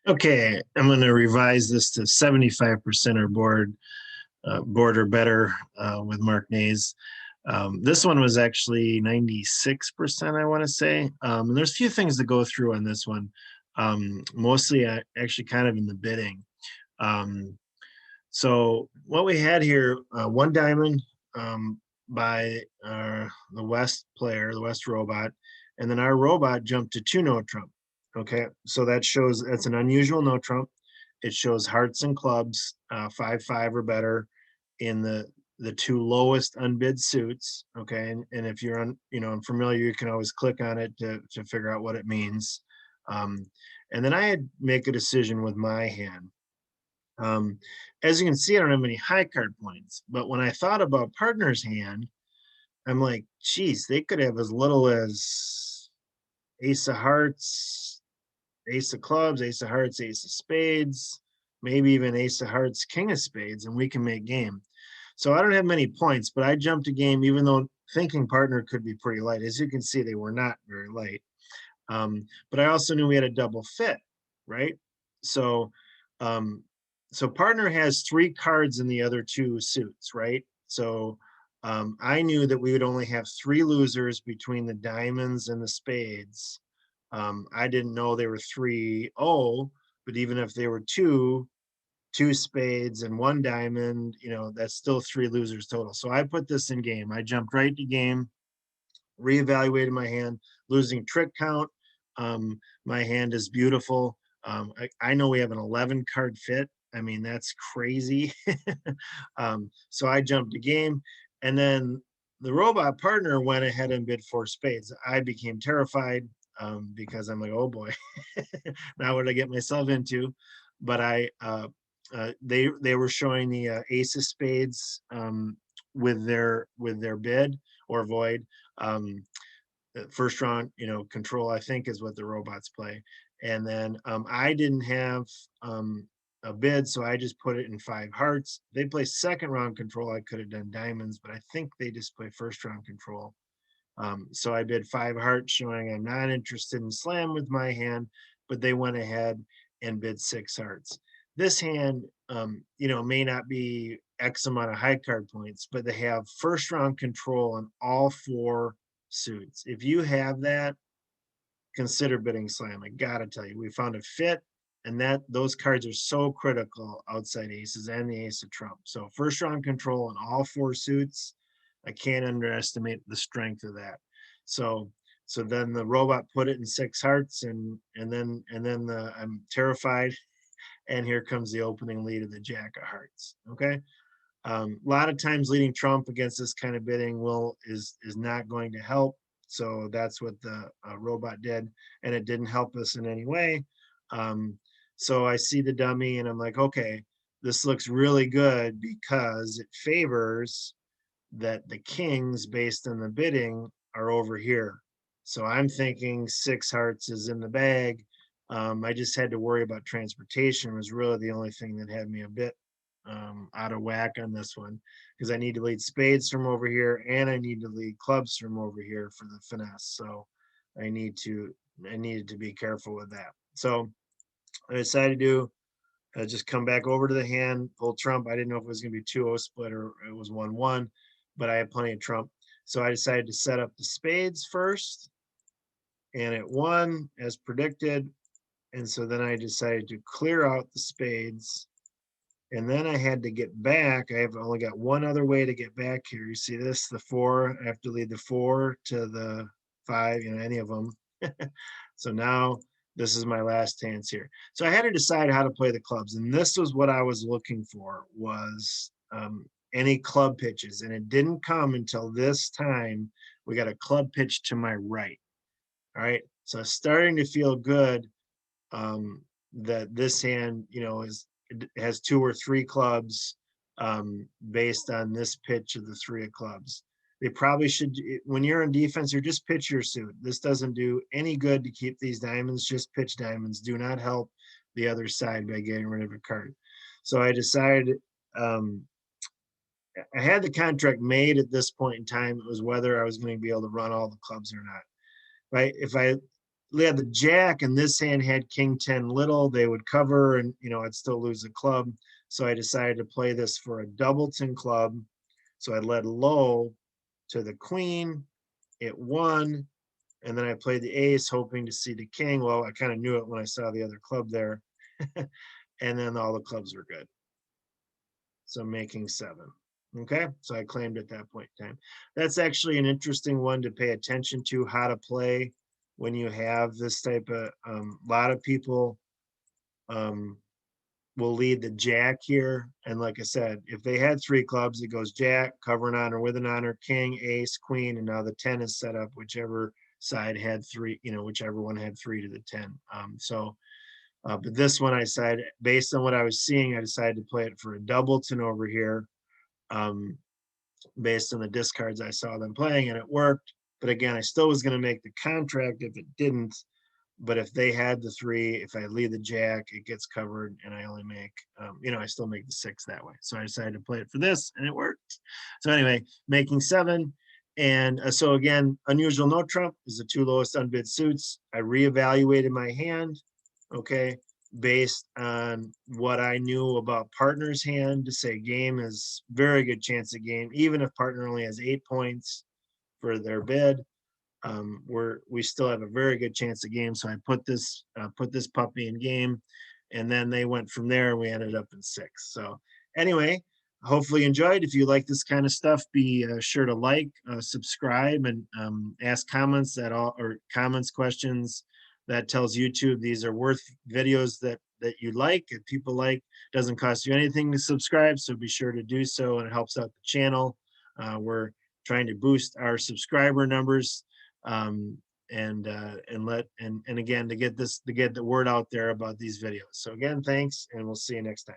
Okay, I'm going to revise this to 75% or board or better with Mark Nehs. This one was actually 96%, I want to say. And there's a few things to go through on this one. Mostly actually kind of in the bidding. Um, so what we had here, one diamond by the West player, the West robot, and then our robot jumped to two no trump. Okay, so that shows that's an unusual no trump. It shows hearts and clubs, 5-5 or better, in the two lowest unbid suits. Okay, and if you're unfamiliar, you can always click on it to figure out what it means. Um, and then I had make a decision with my hand. Um, as you can see, I don't have any high card points, but when I thought about partner's hand, I'm like, geez, they could have as little as ace of hearts, ace of clubs, ace of hearts, ace of spades, maybe even ace of hearts, king of spades, and we can make game. So I don't have many points, but I jumped a game, even though thinking partner could be pretty light. As you can see, they were not very light. But I also knew we had a double fit, right? So, um, so partner has three cards in the other two suits, right? So I knew that we would only have three losers between the diamonds and the spades. I didn't know they were 3-0, but even if they were two spades and one diamond, that's still three losers total. So I put this in game. I jumped right to game, reevaluated my hand, losing trick count. My hand is beautiful. I know we have an 11 card fit. I mean, that's crazy. So I jumped a game, and then the robot partner went ahead and bid four spades. I became terrified because I'm like, oh boy, now what did I get myself into? But they were showing the ace of spades with their bid or void. Um, First round, control, I think, is what the robots play. And then I didn't have a bid, so I just put it in five hearts. They play second round control. I could have done diamonds, but I think they just play first round control. So I bid five hearts, showing I'm not interested in slam with my hand, but they went ahead and bid six hearts. This hand, may not be X amount of high card points, but they have first round control on all four suits. If you have that, consider bidding slam. I gotta tell you, we found a fit, and that those cards are so critical outside aces and the ace of trump. So first round control on all four suits, I can't underestimate the strength of that. So then the robot put it in six hearts, and then I'm terrified, and here comes the opening lead of the jack of hearts. Okay. A lot of times leading trump against this kind of bidding is not going to help. So that's what the robot did, and it didn't help us in any way. So I see the dummy, and I'm like, okay, this looks really good because it favors that the kings, based on the bidding, are over here. So I'm thinking six hearts is in the bag. I just had to worry about transportation, was really the only thing that had me a bit out of whack on this one, because I need to lead spades from over here, and I need to lead clubs from over here for the finesse. So I needed to be careful with that. So I decided to just come back over to the hand, pull trump. I didn't know if it was going to be 2-0 split or it was 1-1, but I had plenty of trump. So I decided to set up the spades first, and it won as predicted. And so then I decided to clear out the spades, and then I had to get back. I have only got one other way to get back here. You see this, the four, I have to lead the four to the five, any of them. So now this is my last chance here. So I had to decide how to play the clubs. And this was what I was looking for, was any club pitches. And it didn't come until this time. We got a club pitch to my right. All right. So it's starting to feel good that this hand, has two or three clubs based on this pitch of the three of clubs. They probably should, when you're in defense, you're just pitch your suit. This doesn't do any good to keep these diamonds, just pitch diamonds. Do not help the other side by getting rid of a card. So I decided, I had the contract made at this point in time. It was whether I was going to be able to run all the clubs or not. Right? they had the jack, and this hand had king 10 little. They would cover, and I'd still lose the club. So I decided to play this for a doubleton club. So I led low to the queen. It won, and then I played the ace, hoping to see the king. Well, I kind of knew it when I saw the other club there. And then all the clubs were good. So making 7. Okay, so I claimed at that point in time. That's actually an interesting one to pay attention to, how to play when you have this type of, a lot of people um, will lead the jack here. And like I said, if they had 3 clubs, it goes jack, cover an honor with an honor, king, ace, queen, and now the 10 is set up, whichever side had 3, whichever one had 3 to the 10. But this one I decided, based on what I was seeing, I decided to play it for a doubleton over here, um, based on the discards I saw them playing, and it worked. But again, I still was going to make the contract if it didn't. But if they had the 3, if I lead the jack, it gets covered, and I only make, I still make the 6 that way. So I decided to play it for this, and it worked. So anyway, making 7. And so again, unusual no trump is the 2 lowest unbid suits. I reevaluated my hand, okay, based on what I knew about partner's hand, to say game is very good chance of game, even if partner only has 8 points for their bid. We still have a very good chance of game. So I put this puppy in game, and then they went from there, and we ended up in 6. So anyway, hopefully you enjoyed. If you like this kind of stuff, be sure to like, subscribe, and ask comments questions. That tells YouTube these are worth videos that you like, if people like. Doesn't cost you anything to subscribe, so be sure to do so, and it helps out the channel. We're trying to boost our subscriber numbers, um, and again, to get the word out there about these videos. So again, thanks, and we'll see you next time.